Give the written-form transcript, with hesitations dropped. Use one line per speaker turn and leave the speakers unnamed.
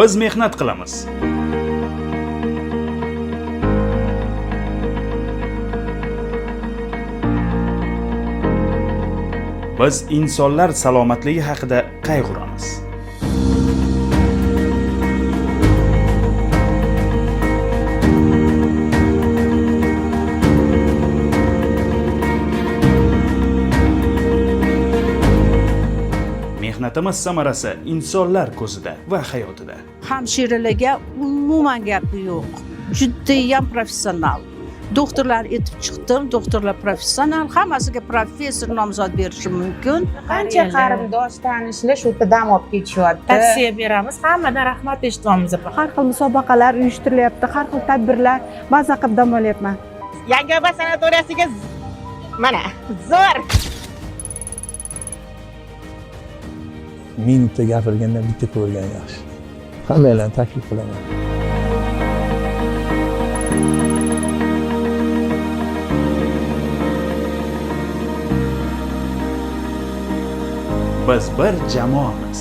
Biz mehnat qilamiz. Biz insonlar salomatligi haqida qayg'uramiz. Mehnatimiz samarasi insonlar ko'zida va hayotida.
Hamshiralarga umuman gapi yo'q. Judayam professional. Doktorlar etib chiqdim, doktorlar professional, hammasiga professor nomzod berishi mumkin.
Qancha qarindosh tanishlar shu dam olib ketishyapti.
Tavsiya beramiz. Hammadan rahmat eshityapmiz.
Har xil musobaqalar uyushtirilyapti, har xil tadbirlar, maza qilib dam olyapman.
Yangiobod sanatoriyasiga mana zo'r.
Mingta gapirganda bitta ko'rgan yaxshi. Hammalarni taklif qilaman.
Biz bir jamoamiz.